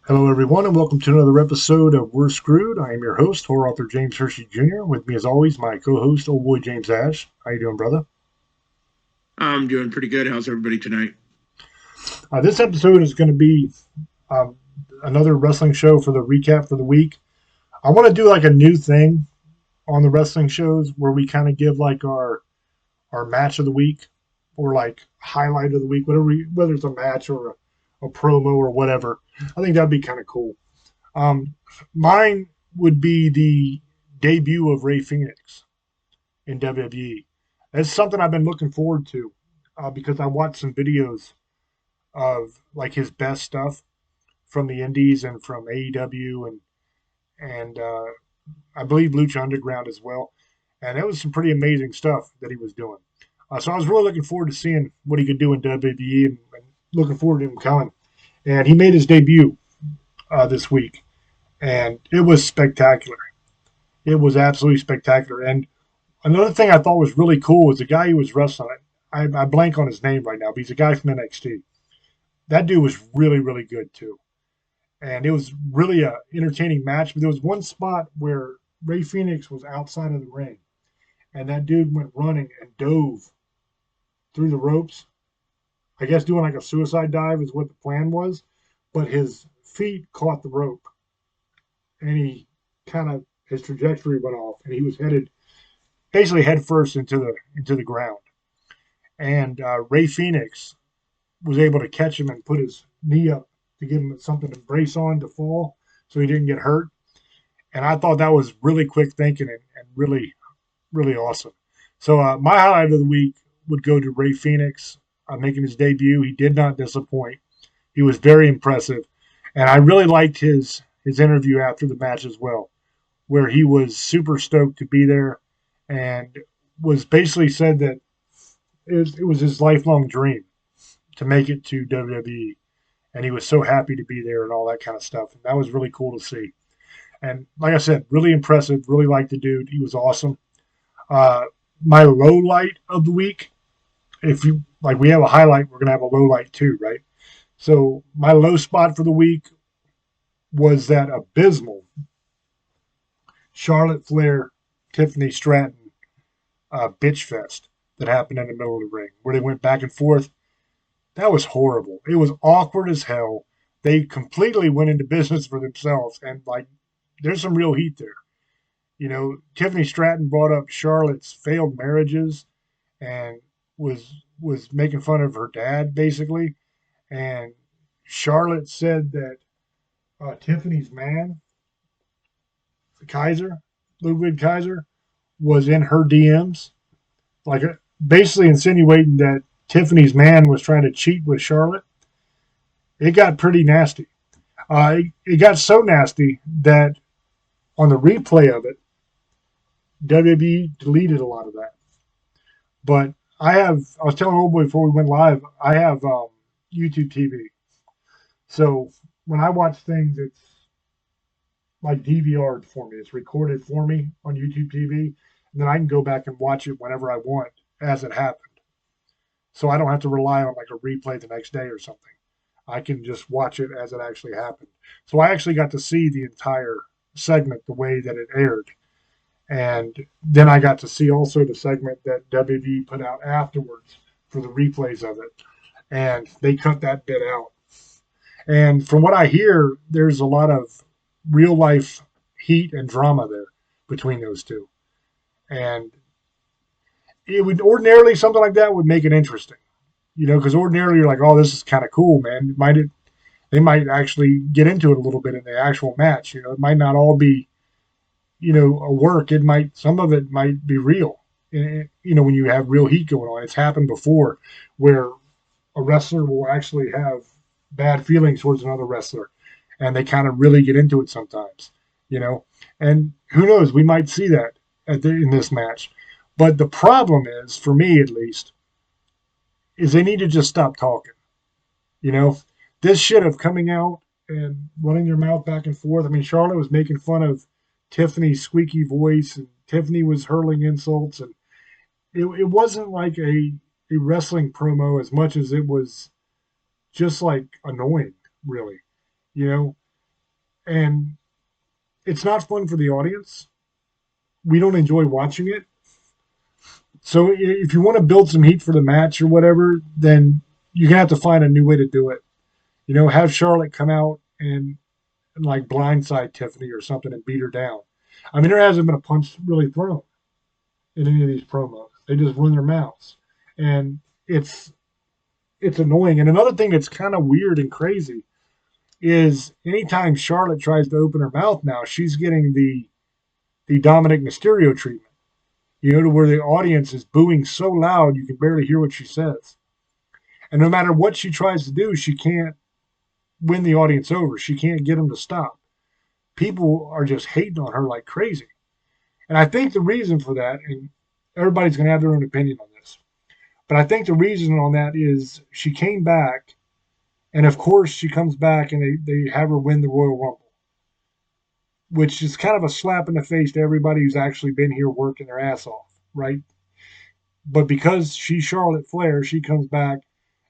Hello, everyone, and welcome to another episode of We're Screwed. I am your host, horror author James Hershey Jr. With me, as always, my co-host, old boy James Ash. How you doing, brother? I'm doing pretty good. How's everybody tonight? This episode is going to be um, another wrestling show for the recap for the week. I want to do like a new thing on the wrestling shows where we kind of give like our match of the week or like highlight of the week, whether it's a match or a promo or whatever. I think that'd be kind of cool. Um, Mine would be the debut of Ray Phoenix in WWE. That's something I've been looking forward to because I watched some videos of like his best stuff from the Indies and from AEW and I believe Lucha Underground as well. And that was some pretty amazing stuff that he was doing. So I was really looking forward to seeing what he could do in WWE and looking forward to him coming. And he made his debut this week, and it was spectacular. It was absolutely spectacular. And another thing I thought was really cool was the guy he was wrestling. I blank on his name right now, but he's a guy from NXT. That dude was really, really good too. And it was really a entertaining match. But there was one spot where Ray Phoenix was outside of the ring, and that dude went running and dove through the ropes. I guess doing like a suicide dive is what the plan was, but his feet caught the rope, and he kind of his trajectory went off, and he was headed basically head first into the ground. And Ray Phoenix was able to catch him and put his knee up to give him something to brace on to fall, so he didn't get hurt. And I thought that was really quick thinking and really really awesome. So my highlight of the week would go to Ray Phoenix making his debut. He did not disappoint. He was very impressive, and I really liked his interview after the match as well, where he was super stoked to be there and was basically said that it was his lifelong dream to make it to WWE, and he was so happy to be there and all that kind of stuff. And that was really cool to see. And like I said, really impressive. Really liked the dude. He was awesome. Uh, my low light of the week, if you like, we have a highlight, we're gonna have a low light too, right? So my low spot for the week was that abysmal Charlotte Flair, Tiffany Stratton bitch fest that happened in the middle of the ring, where they went back and forth. That was horrible. It was awkward as hell. They completely went into business for themselves, and like, there's some real heat there. You know, Tiffany Stratton brought up Charlotte's failed marriages and was making fun of her dad basically. And Charlotte said that Tiffany's man, Kaiser, Ludwig Kaiser, was in her DMs, like basically insinuating that Tiffany's man was trying to cheat with Charlotte. It got pretty nasty. It got so nasty that on the replay of it, WWE deleted a lot of that. But I was telling old boy before we went live, I have YouTube TV. So when I watch things, it's like DVR'd for me. It's recorded for me on YouTube TV. And then I can go back and watch it whenever I want as it happened. So I don't have to rely on like a replay the next day or something. I can just watch it as it actually happened. So I actually got to see the entire segment the way that it aired. And then I got to see also the segment that WWE put out afterwards for the replays of it. And they cut that bit out. And from what I hear, there's a lot of real life heat and drama there between those two. And it would ordinarily, something like that would make it interesting, you know, because ordinarily you're like, oh, this is kind of cool, man. They might actually get into it a little bit in the actual match. You know, it might not all be, you know, a work. It might, some of it might be real. You know, when you have real heat going on, it's happened before where a wrestler will actually have bad feelings towards another wrestler, and they kind of really get into it sometimes, you know. And who knows, we might see that in this match. But the problem is, for me at least, is they need to just stop talking. You know, this shit of coming out and running your mouth back and forth. I mean, Charlotte was making fun of Tiffany's squeaky voice, and Tiffany was hurling insults, and it wasn't like a wrestling promo as much as it was just like annoying, really. You know, and it's not fun for the audience. We don't enjoy watching it. So if you want to build some heat for the match or whatever, then you're gonna have to find a new way to do it. Have Charlotte come out and like blindside Tiffany or something and beat her down. I mean, there hasn't been a punch really thrown in any of these promos. They just run their mouths, and it's annoying. And another thing that's kind of weird and crazy is anytime Charlotte tries to open her mouth now, she's getting the Dominic Mysterio treatment. To where the audience is booing so loud you can barely hear what she says. And no matter what she tries to do, she can't win the audience over. She can't get them to stop. People are just hating on her like crazy. And I think the reason for that, and everybody's going to have their own opinion on this, but I think the reason on that is she came back, and of course she comes back and they have her win the Royal Rumble, which is kind of a slap in the face to everybody who's actually been here working their ass off, right? But because she's Charlotte Flair, she comes back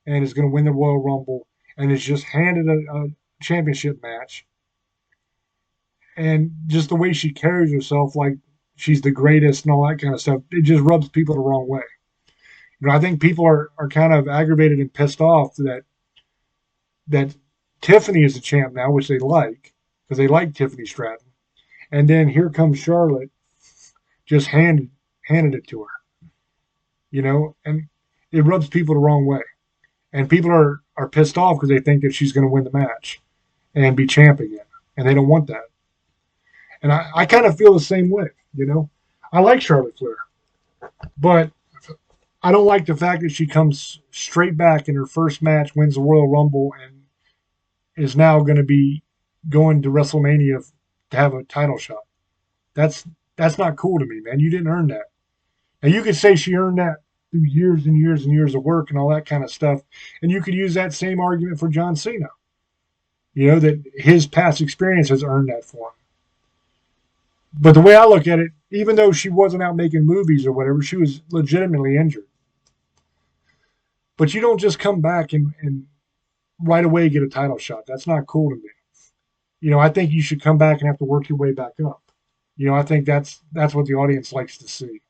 and is going to win the Royal Rumble and is just handed a championship match. And just the way she carries herself, like she's the greatest and all that kind of stuff, it just rubs people the wrong way. I think people are kind of aggravated and pissed off that Tiffany is the champ now, which they like, because they like Tiffany Stratton. And then here comes Charlotte, just handed it to her, and it rubs people the wrong way. And people are pissed off because they think that she's going to win the match and be champ again. And they don't want that. And I kind of feel the same way, I like Charlotte Flair. But I don't like the fact that she comes straight back in her first match, wins the Royal Rumble, and is now going to be going to WrestleMania to have a title shot. That's not cool to me, man. You didn't earn that. Now, you could say she earned that through years and years and years of work and all that kind of stuff. And you could use that same argument for John Cena. That his past experience has earned that for him. But the way I look at it, even though she wasn't out making movies or whatever, she was legitimately injured. But you don't just come back and right away get a title shot. That's not cool to me. I think you should come back and have to work your way back up. I think that's what the audience likes to see.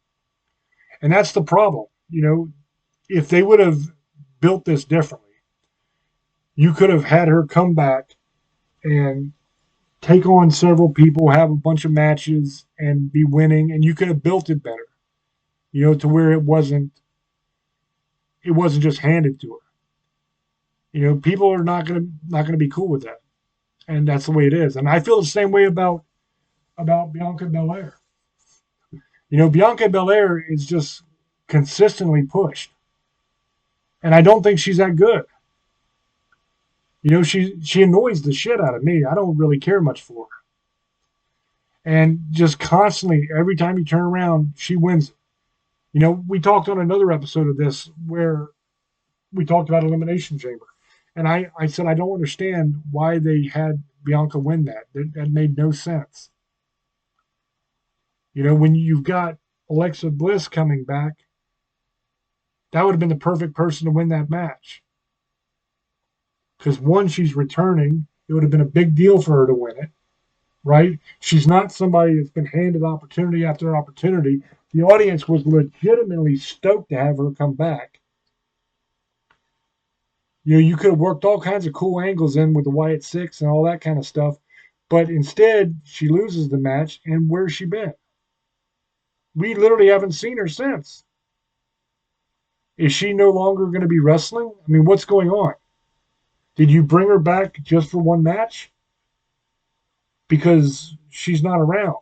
And that's the problem. If they would have built this differently, you could have had her come back and take on several people, have a bunch of matches, and be winning, and you could have built it better, to where it wasn't just handed to her. People are not gonna be cool with that, and that's the way it is. And I feel the same way about Bianca Belair. Bianca Belair is just consistently pushed, and I don't think she's that good. She annoys the shit out of me. I don't really care much for her. And just constantly, every time you turn around, she wins it. We talked on another episode of this where we talked about Elimination Chamber. And I said, I don't understand why they had Bianca win that. That made no sense. When you've got Alexa Bliss coming back, that would have been the perfect person to win that match. Because one, she's returning. It would have been a big deal for her to win it, right? She's not somebody that's been handed opportunity after opportunity. The audience was legitimately stoked to have her come back. You could have worked all kinds of cool angles in with the Wyatt Six and all that kind of stuff. But instead, she loses the match, and where's she been? We literally haven't seen her since. Is she no longer going to be wrestling? I mean, what's going on? Did you bring her back just for one match? Because she's not around.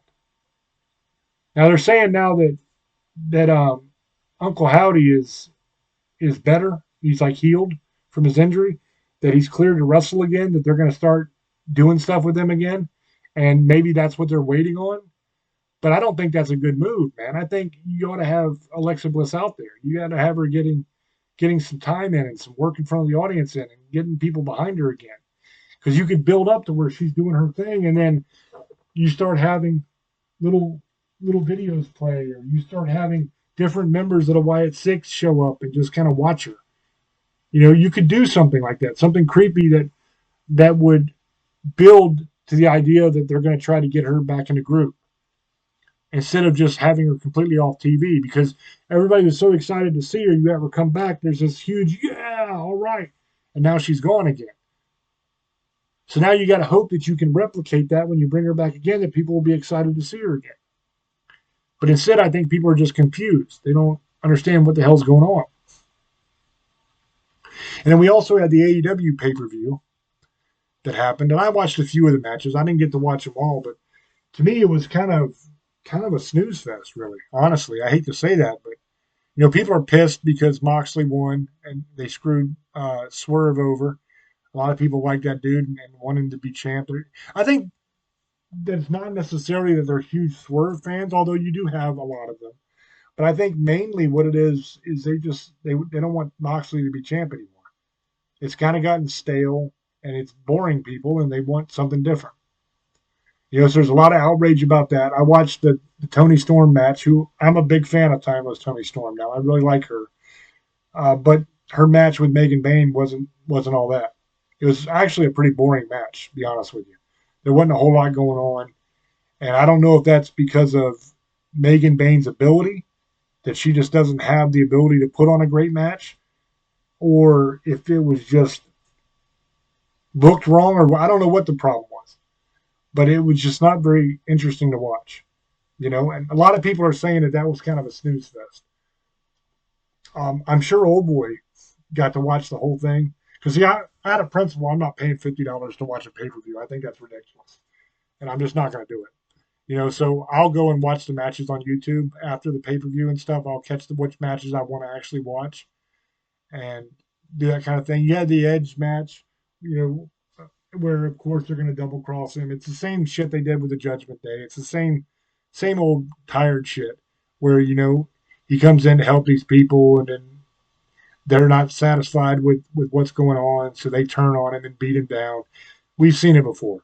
Now they're saying now that Uncle Howdy is better. He's like healed from his injury. That he's cleared to wrestle again. That they're going to start doing stuff with him again, and maybe that's what they're waiting on. But I don't think that's a good move, man. I think you ought to have Alexa Bliss out there. You got to have her getting some time in and some work in front of the audience in and getting people behind her again. Because you could build up to where she's doing her thing, and then you start having little videos play, or you start having different members of the Wyatt Six show up and just kind of watch her. You could do something like that, something creepy that would build to the idea that they're going to try to get her back in the group instead of just having her completely off TV, because everybody was so excited to see her. You have her come back. There's this huge, yeah, all right. And now she's gone again. So now you got to hope that you can replicate that when you bring her back again, that people will be excited to see her again. But instead, I think people are just confused. They don't understand what the hell's going on. And then we also had the AEW pay-per-view that happened, and I watched a few of the matches. I didn't get to watch them all, but to me, it was kind of a snooze fest, really. Honestly, I hate to say that, but people are pissed because Moxley won and they screwed Swerve over. A lot of people like that dude and want him to be champ. I think that it's not necessarily that they're huge Swerve fans, although you do have a lot of them. But I think mainly what it is they don't want Moxley to be champ anymore. It's kind of gotten stale and it's boring people, and they want something different. So there's a lot of outrage about that. I watched the Toni Storm match, who I'm a big fan of Toni Storm now. I really like her. But her match with Megan Bayne wasn't all that. It was actually a pretty boring match, to be honest with you. There wasn't a whole lot going on. And I don't know if that's because of Megan Bayne's ability, that she just doesn't have the ability to put on a great match, or if it was just booked wrong, or I don't know what the problem was. But it was just not very interesting to watch. And a lot of people are saying that was kind of a snooze fest. I'm sure Old Boy got to watch the whole thing. Because, I had a principle. I'm not paying $50 to watch a pay-per-view. I think that's ridiculous. And I'm just not going to do it. So I'll go and watch the matches on YouTube after the pay-per-view and stuff. I'll catch which matches I want to actually watch and do that kind of thing. You had the Edge match, where, of course, they're going to double-cross him. It's the same shit they did with the Judgment Day. It's the same old tired shit where, he comes in to help these people, and then they're not satisfied with what's going on, so they turn on him and beat him down. We've seen it before,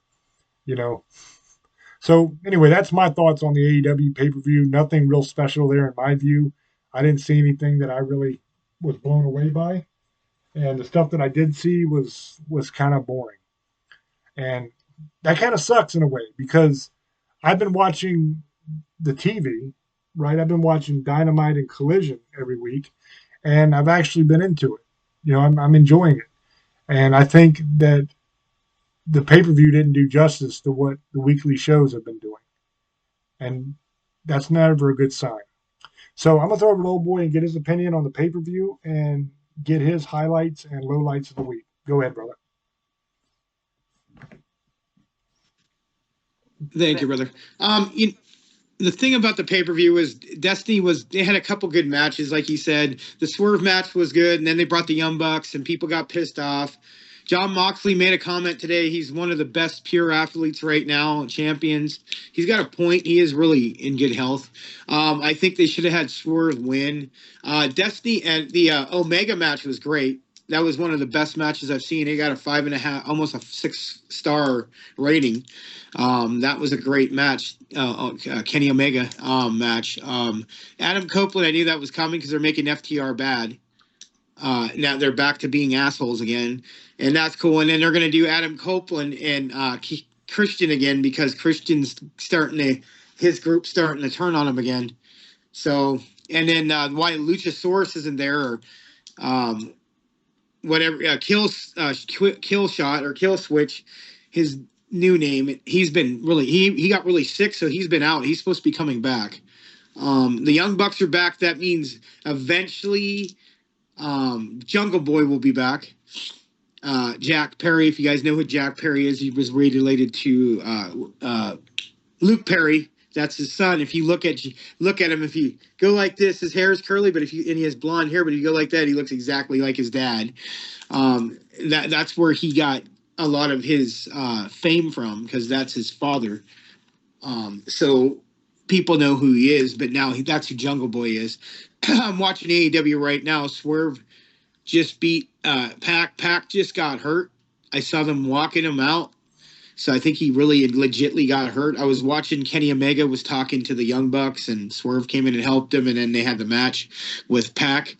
So anyway, that's my thoughts on the AEW pay-per-view. Nothing real special there in my view. I didn't see anything that I really was blown away by. And the stuff that I did see was kind of boring. And that kind of sucks in a way, because I've been watching the TV, right? I've been watching Dynamite and Collision every week, and I've actually been into it. I'm enjoying it. And I think that the pay-per-view didn't do justice to what the weekly shows have been doing. And that's never a good sign. So I'm going to throw over to Old Boy and get his opinion on the pay-per-view and get his highlights and lowlights of the week. Go ahead, brother. Thank you, brother. The thing about the pay-per-view is they had a couple good matches, like you said. The Swerve match was good, and then they brought the Young Bucks, and people got pissed off. John Moxley made a comment today. He's one of the best pure athletes right now, champions. He's got a point. He is really in good health. I think they should have had Swerve win. Destiny and the Omega match was great. That was one of the best matches I've seen. He got a 5.5, almost a 6-star rating. That was a great match. Kenny Omega match. Adam Copeland, I knew that was coming because they're making FTR bad. Now they're back to being assholes again, and that's cool. And then they're going to do Adam Copeland and Christian again, because Christian's his group's starting to turn on him again. So, and then why Luchasaurus isn't there, or whatever, Kill Shot or Kill Switch, his new name. He's been really he got really sick, so he's been out. He's supposed to be coming back. The Young Bucks are back. That means eventually Jungle Boy will be back. Jack Perry, if you guys know who Jack Perry is, he was related to Luke Perry. That's his son. If you look at him, if you go like this, his hair is curly, but he has blonde hair, but if you go like that, he looks exactly like his dad. That's where he got a lot of his fame from, because that's his father. So people know who he is, but now that's who Jungle Boy is. I'm watching AEW right now. Swerve just beat Pac. Pac just got hurt. I saw them walking him out. So I think he really legitly got hurt. I was watching Kenny Omega was talking to the Young Bucks, and Swerve came in and helped him, and then they had the match with Pac.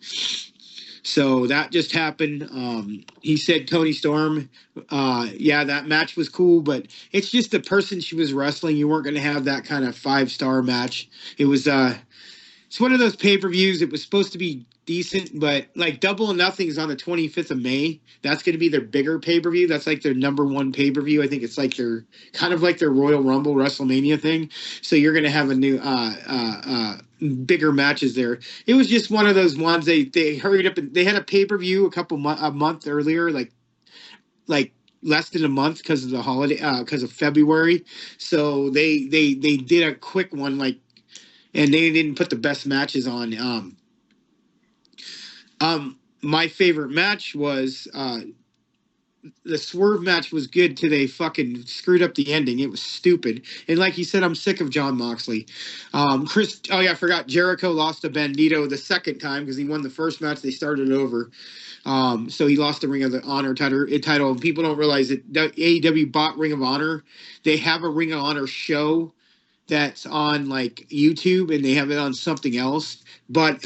So that just happened. He said Tony Storm. Yeah, that match was cool, but it's just the person she was wrestling. You weren't going to have that kind of 5-star match. It was it's one of those pay-per-views. It was supposed to be decent, but like Double or Nothing is on the 25th of May. That's going to be their bigger pay-per-view. That's like their number one pay-per-view. I think it's like their kind of like their Royal Rumble WrestleMania thing. So you're going to have a new bigger matches there. It was just one of those ones they hurried up and they had a pay-per-view a month earlier, like less than a month because of the holiday, because of February. So they did a quick one, like, and they didn't put the best matches on. My favorite match was the Swerve match was good till they fucking screwed up the ending. It was stupid. And like you said, I'm sick of John Moxley. I forgot Jericho lost to Bandito the second time because he won the first match. They started over. So he lost the Ring of the Honor title. And people don't realize that AEW bought Ring of Honor. They have a Ring of Honor show that's on like YouTube and they have it on something else. But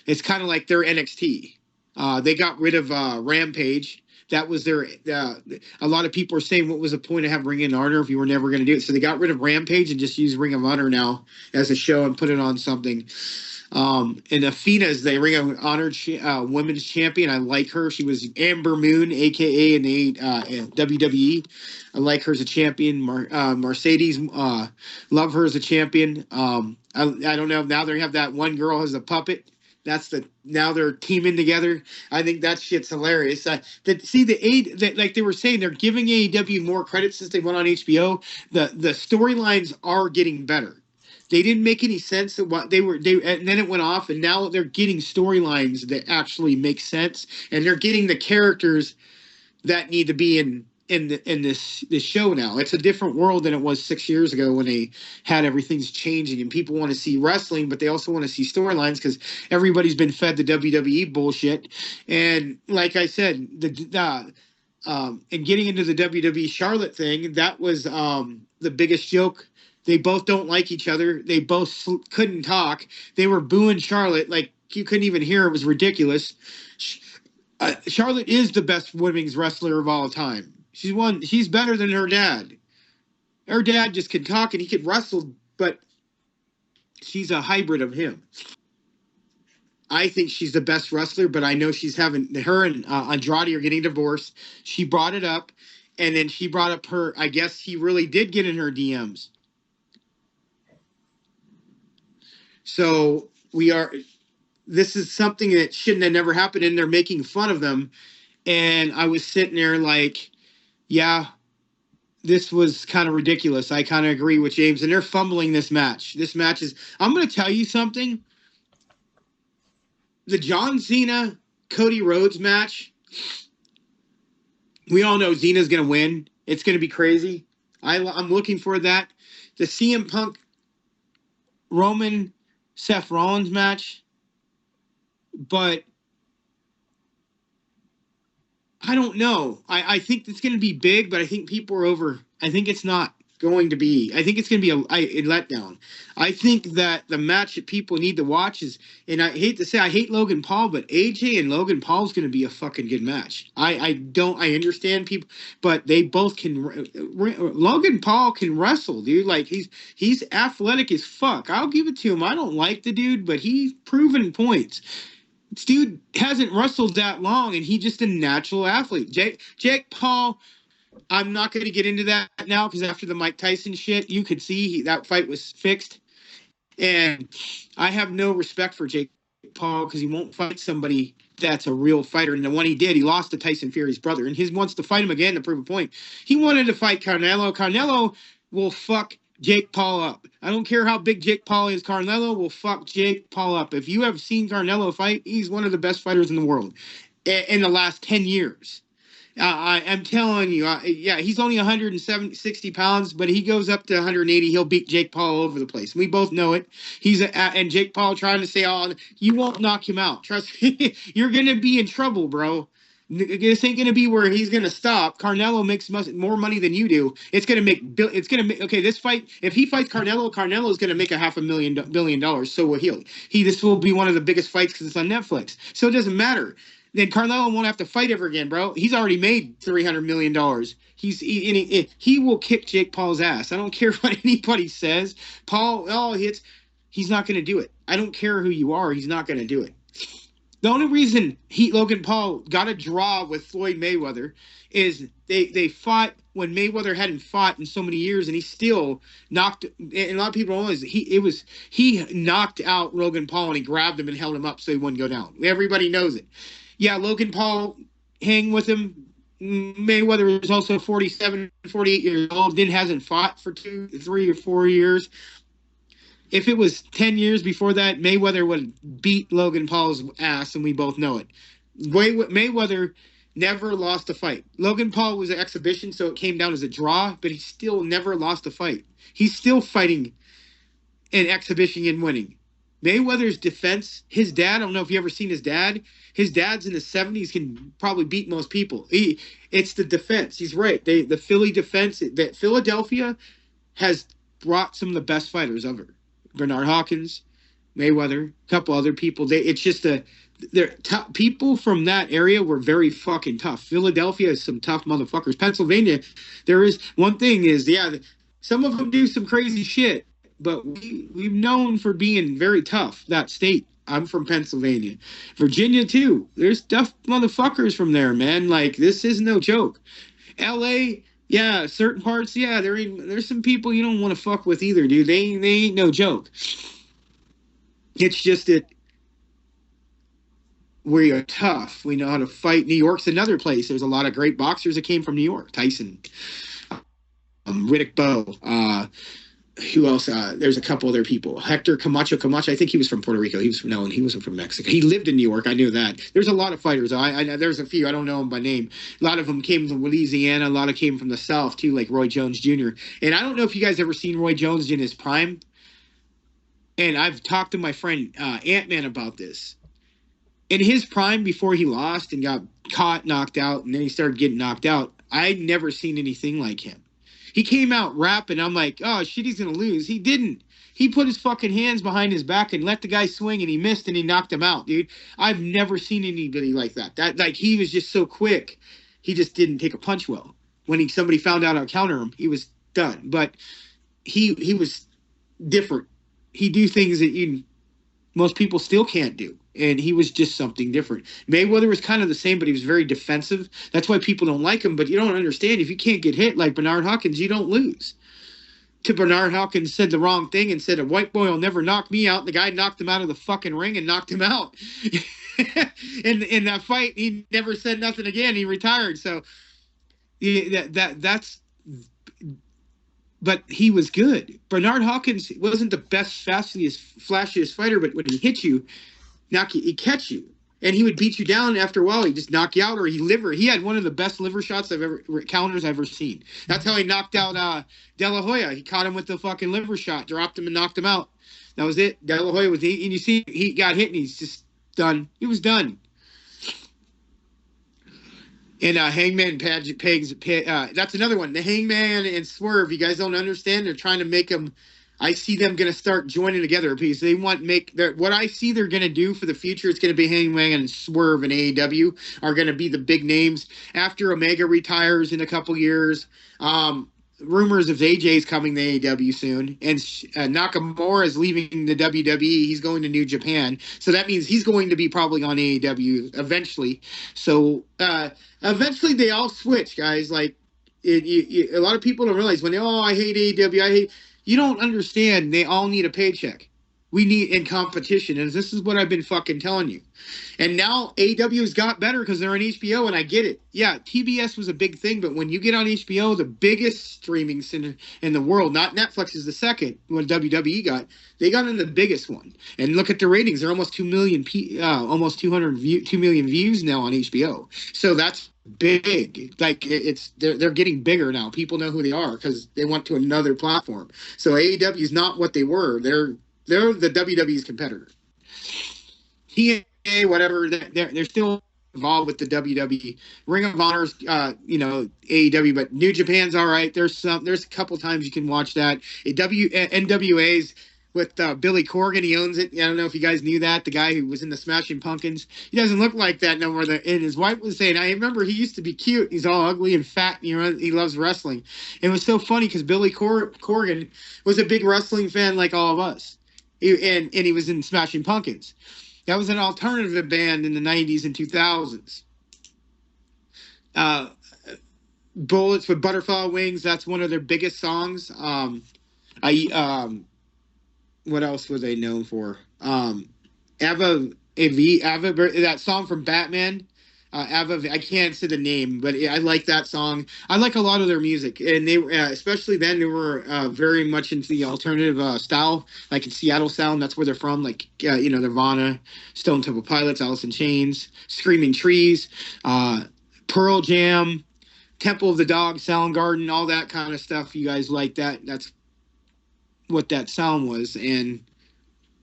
it's kind of like their NXT. They got rid of Rampage. That was their. A lot of people are saying, "What was the point of having Ring of Honor if you were never going to do it?" So they got rid of Rampage and just use Ring of Honor now as a show and put it on something. And Athena is the Ring of Honor women's champion. I like her. She was Amber Moon, aka in WWE. I like her as a champion. Mercedes, love her as a champion. I don't know. Now they have that one girl as a puppet. Now they're teaming together. I think that shit's hilarious. Like they were saying, they're giving AEW more credit since they went on HBO. The storylines are getting better. They didn't make any sense of what and then it went off, and now they're getting storylines that actually make sense, and they're getting the characters that need to be in this show now. It's a different world than it was 6 years ago when they had everything's changing and people want to see wrestling, but they also want to see storylines because everybody's been fed the WWE bullshit. And like I said, and getting into the WWE Charlotte thing, that was the biggest joke. They both don't like each other. They both couldn't talk. They were booing Charlotte like you couldn't even hear. It was ridiculous. Charlotte is the best women's wrestler of all time. She's better than her dad. Her dad just could talk and he could wrestle, but she's a hybrid of him. I think she's the best wrestler, but I know her and Andrade are getting divorced. She brought it up, and then she brought up her. I guess he really did get in her DMs. So this is something that shouldn't have never happened, and they're making fun of them. And I was sitting there like, yeah, this was kind of ridiculous. I kind of agree with James, and they're fumbling this match. This match I'm going to tell you something. The John Cena, Cody Rhodes match, we all know Cena's going to win. It's going to be crazy. I'm looking for that. The CM Punk, Roman, Seth Rollins match, but I don't know. I think it's going to be big, but I think people are over. I think it's not going to be. I think it's going to be a letdown. I think that the match that people need to watch is, and I hate to say I hate Logan Paul, but AJ and Logan Paul is going to be a fucking good match. I understand people, but they both can. Logan Paul can wrestle, dude. Like he's athletic as fuck. I'll give it to him. I don't like the dude, but he's proven points. This dude hasn't wrestled that long, and he's just a natural athlete. Jake Paul, I'm not going to get into that now because after the Mike Tyson shit, you could see that fight was fixed. And I have no respect for Jake Paul because he won't fight somebody that's a real fighter. And the one he did, he lost to Tyson Fury's brother. And he wants to fight him again to prove a point. He wanted to fight Canelo. Canelo will fuck Jake Paul up. I don't care how big Jake Paul is. Canelo will fuck Jake Paul up. If you have seen Canelo fight, he's one of the best fighters in the world in the last 10 years. I'm telling you, he's only 160 pounds, but he goes up to 180. He'll beat Jake Paul all over the place. We both know it. And Jake Paul trying to say, "Oh, you won't knock him out. Trust me, you're gonna be in trouble, bro." This ain't going to be where he's going to stop. Carnelo makes more money than you do. It's going to make. It's going to make. Okay, this fight. If he fights Carnelo, Carnelo is going to make $500 billion. So will he. This will be one of the biggest fights because it's on Netflix. So it doesn't matter. Then Carnelo won't have to fight ever again, bro. He's already made $300 million. He will kick Jake Paul's ass. I don't care what anybody says. He's not going to do it. I don't care who you are. He's not going to do it. The only reason Logan Paul got a draw with Floyd Mayweather is they fought when Mayweather hadn't fought in so many years, and he still knocked. And a lot of people don't realize he knocked out Logan Paul, and he grabbed him and held him up so he wouldn't go down. Everybody knows it. Yeah, Logan Paul hang with him. Mayweather is also 47, 48 years old. Hasn't fought for 2, 3, or 4 years. If it was 10 years before that, Mayweather would beat Logan Paul's ass, and we both know it. Mayweather never lost a fight. Logan Paul was an exhibition, so it came down as a draw, but he still never lost a fight. He's still fighting an exhibition and winning. Mayweather's defense, his dad, I don't know if you ever seen his dad. His dad's in his 70s, can probably beat most people. It's the defense. He's right. The Philly defense, that Philadelphia has brought some of the best fighters ever. Bernard Hopkins, Mayweather, a couple other people. People from that area were very fucking tough. Philadelphia is some tough motherfuckers. Pennsylvania, there is one thing is, some of them do some crazy shit, but we've known for being very tough, that state. I'm from Pennsylvania. Virginia, too. There's tough motherfuckers from there, man. Like, this is no joke. L.A., yeah, certain parts, there's some people you don't want to fuck with either, dude. They ain't no joke. It's just that we're tough. We know how to fight. New York's another place. There's a lot of great boxers that came from New York. Tyson, Riddick Bowe, who else? There's a couple other people. Hector Camacho. I think he was from Puerto Rico. He wasn't from Mexico. He lived in New York. I knew that. There's a lot of fighters. There's a few. I don't know them by name. A lot of them came from Louisiana. A lot of came from the South too, like Roy Jones Jr. And I don't know if you guys ever seen Roy Jones in his prime. And I've talked to my friend Ant-Man about this. In his prime, before he lost and got caught, knocked out, and then he started getting knocked out, I'd never seen anything like him. He came out rapping. I'm like, oh, shit, he's going to lose. He didn't. He put his fucking hands behind his back and let the guy swing, and he missed, and he knocked him out, dude. I've never seen anybody like that. He was just so quick. He just didn't take a punch well. When somebody found out how to counter him, he was done. But he was different. He do things that most people still can't do. And he was just something different. Mayweather was kind of the same, but he was very defensive. That's why people don't like him. But you don't understand. If you can't get hit like Bernard Hopkins, you don't lose. Bernard Hopkins said the wrong thing and said, a white boy will never knock me out. And the guy knocked him out of the fucking ring and knocked him out. in that fight, he never said nothing again. He retired. So that's... But he was good. Bernard Hopkins wasn't the best, flashiest fighter, but when he hit you, he'd catch you. And he would beat you down after a while. He'd just knock you out, or he had one of the best liver shots counters I've ever seen. That's how he knocked out De La Hoya. He caught him with the fucking liver shot, dropped him and knocked him out. That was it. De La Hoya and you see, he got hit and he's just done. He was done. And Hangman Pegs, that's another one. The Hangman and Swerve, you guys don't understand. They're trying to make them. I see them going to start joining together because they want what I see they're going to do for the future. It's going to be Hangman and Swerve and AEW are going to be the big names after Omega retires in a couple years. Rumors of AJ's coming to AEW soon, and Nakamura is leaving the WWE. He's going to New Japan, so that means he's going to be probably on AEW eventually. So eventually they all switch, guys. Like a lot of people don't realize when I hate AEW, you don't understand. They all need a paycheck. We need in competition, and this is what I've been fucking telling you. And now AEW's got better because they're on HBO, and I get it. Yeah, TBS was a big thing, but when you get on HBO, the biggest streaming center in the world, not Netflix is the second, when WWE got, they got in the biggest one. And look at the ratings; they're almost 2 million, almost 2 million views now on HBO. So that's big. Like they're getting bigger now. People know who they are because they went to another platform. So AEW is not what they were. They're the WWE's competitor. TNA, whatever, they're still involved with the WWE. Ring of Honor's, AEW, but New Japan's all right. There's a couple times you can watch that. NWA's with Billy Corgan. He owns it. I don't know if you guys knew that. The guy who was in the Smashing Pumpkins. He doesn't look like that no more. And his wife was saying, I remember he used to be cute. He's all ugly and fat. He loves wrestling. It was so funny because Billy Corgan was a big wrestling fan like all of us. And he was in Smashing Pumpkins. That was an alternative band in the 90s and 2000s. Bullets with Butterfly Wings, that's one of their biggest songs. What else were they known for? Ava, that song from Batman. Ava, I can't say the name, but I like that song. I like a lot of their music, and they, especially then, they were very much into the alternative style, like in Seattle sound. That's where they're from, like Nirvana, Stone Temple Pilots, Alice in Chains, Screaming Trees, Pearl Jam, Temple of the Dog, Soundgarden, all that kind of stuff. You guys like that? That's what that sound was, and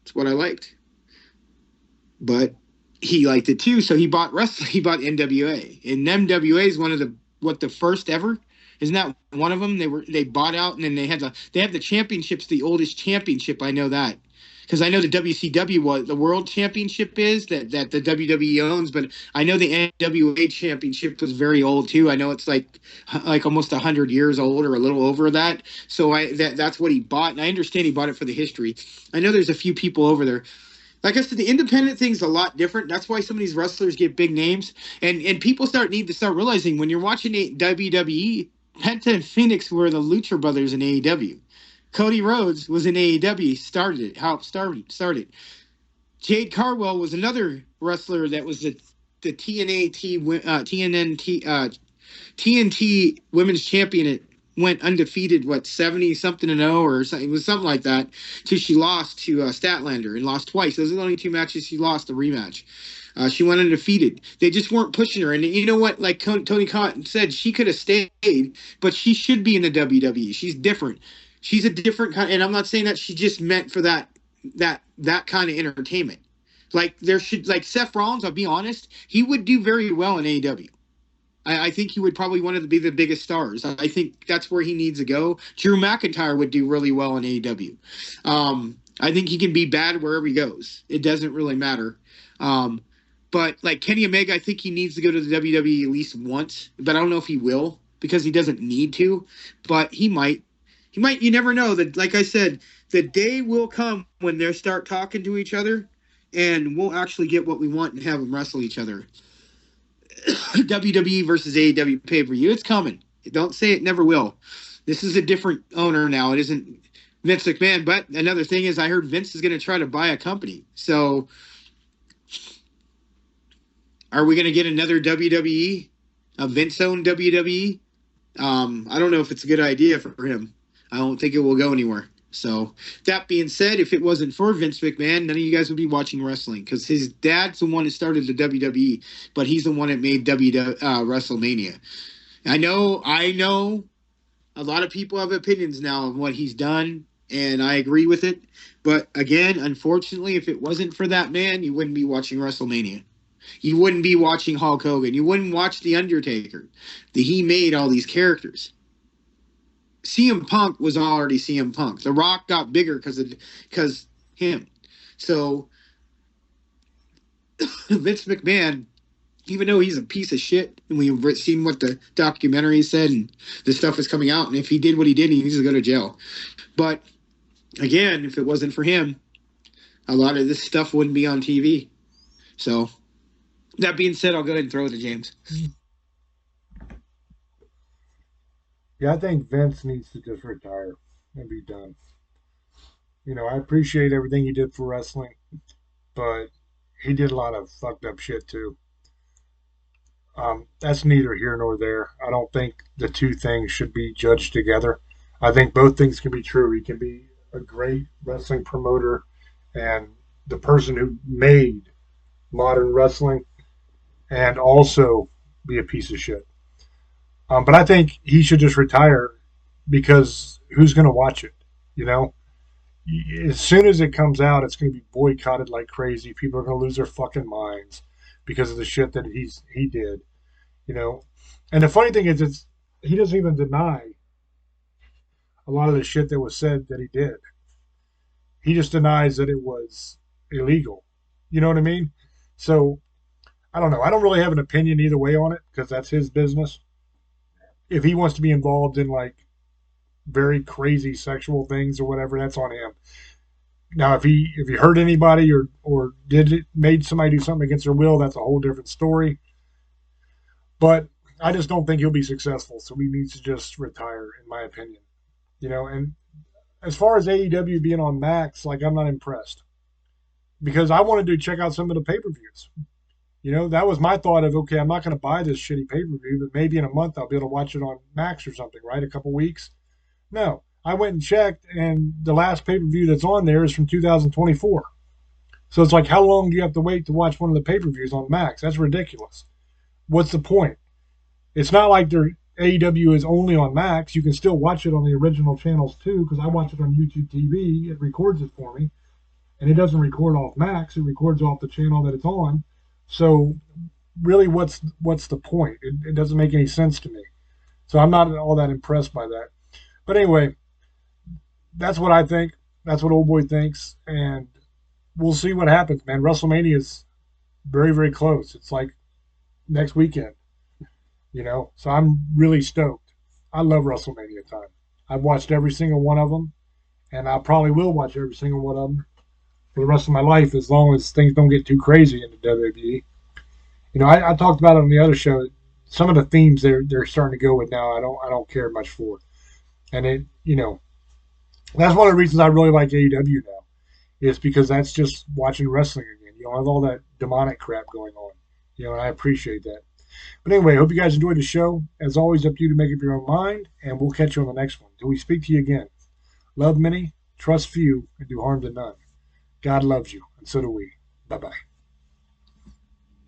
it's what I liked. But he liked it too, so he bought wrestling. He bought NWA, and NWA is one of the first ever. Isn't that one of them? They bought out, and then they have the championships, the oldest championship. I know that because I know the WCW the World Championship is that the WWE owns, but I know the NWA Championship was very old too. I know it's like almost 100 years old or a little over that. So that's what he bought, and I understand he bought it for the history. I know there's a few people over there. Like I said, the independent thing's a lot different. That's why some of these wrestlers get big names, and people need to start realizing when you're watching WWE, Penta and Fenix were the Lucha Brothers in AEW. Cody Rhodes was in AEW. Helped start it. Jade Carwell was another wrestler that was the TNT Women's Champion. It went undefeated, 70-something-0 or something. It was something like that till she lost to Statlander and lost twice. Those are the only two matches she lost, the rematch. She went undefeated. They just weren't pushing her. And you know what? Like Tony Khan said, she could have stayed, but she should be in the WWE. She's different. She's a different kind. And I'm not saying that she just meant for that kind of entertainment. Like Seth Rollins, I'll be honest, he would do very well in AEW. I think he would probably want to be the biggest stars. I think that's where he needs to go. Drew McIntyre would do really well in AEW. I think he can be bad wherever he goes. It doesn't really matter. But like Kenny Omega, I think he needs to go to the WWE at least once. But I don't know if he will because he doesn't need to. But he might. He might. You never know. That, like I said, the day will come when they start talking to each other, and we'll actually get what we want and have them wrestle each other. WWE versus AEW pay-per-view. It's coming. Don't say it never will. This is a different owner now. It isn't Vince McMahon. But another thing is I heard Vince is going to try to buy a company. So are we going to get another WWE? A Vince-owned WWE? I don't know if it's a good idea for him. I don't think it will go anywhere. So that being said, if it wasn't for Vince McMahon, none of you guys would be watching wrestling because his dad's the one that started the WWE, but he's the one that made WrestleMania. I know a lot of people have opinions now of what he's done, and I agree with it. But again, unfortunately, if it wasn't for that man, you wouldn't be watching WrestleMania. You wouldn't be watching Hulk Hogan. You wouldn't watch The Undertaker. He made all these characters. CM Punk was already CM Punk. The Rock got bigger because him. So Vince McMahon, even though he's a piece of shit, and we've seen what the documentary said, and the stuff is coming out, and if he did what he did, he needs to go to jail. But again, if it wasn't for him, a lot of this stuff wouldn't be on TV. So that being said, I'll go ahead and throw it to James. Yeah, I think Vince needs to just retire and be done. I appreciate everything he did for wrestling, but he did a lot of fucked up shit too. That's neither here nor there. I don't think the two things should be judged together. I think both things can be true. He can be a great wrestling promoter and the person who made modern wrestling and also be a piece of shit. But I think he should just retire because who's going to watch it? As soon as it comes out, it's going to be boycotted like crazy. People are going to lose their fucking minds. because of the shit that he did, you know. And the funny thing is, he doesn't even deny a lot of the shit that was said that he did. He just denies that it was illegal. You know what I mean? So I don't know. I don't really have an opinion either way on it because that's his business. If he wants to be involved in like very crazy sexual things or whatever, that's on him. Now, if he hurt anybody or made somebody do something against their will, that's a whole different story. But I just don't think he'll be successful, so he needs to just retire, in my opinion. You know, and as far as AEW being on Max, like I'm not impressed because I wanted to check out some of the pay-per-views. You know, that was my thought of, okay, I'm not going to buy this shitty pay-per-view, but maybe in a month I'll be able to watch it on Max or something, right? A couple weeks. No, I went and checked, and the last pay-per-view that's on there is from 2024. So it's like, how long do you have to wait to watch one of the pay-per-views on Max? That's ridiculous. What's the point? It's not like their AEW is only on Max. You can still watch it on the original channels too, because I watch it on YouTube TV. It records it for me, and it doesn't record off Max. It records off the channel that it's on. So really, what's the point? It doesn't make any sense to me. So I'm not all that impressed by that. But anyway, that's what I think. That's what Old Boy thinks, and we'll see what happens, man. WrestleMania is very, very close. It's like next weekend, you know. So I'm really stoked. I love WrestleMania time. I've watched every single one of them, and I probably will watch every single one of them for the rest of my life as long as things don't get too crazy in the WWE. You know, I talked about it on the other show. Some of the themes they're starting to go with now, I don't care much for, and it, you know, that's one of the reasons I really like AEW now, is because that's just watching wrestling again. You don't have all that demonic crap going on, you know, and I appreciate that. But anyway, I hope you guys enjoyed the show. As always, up to you to make up your own mind, and we'll catch you on the next one. Till we speak to you again. Love many, trust few, and do harm to none. God loves you, and so do we. Bye-bye.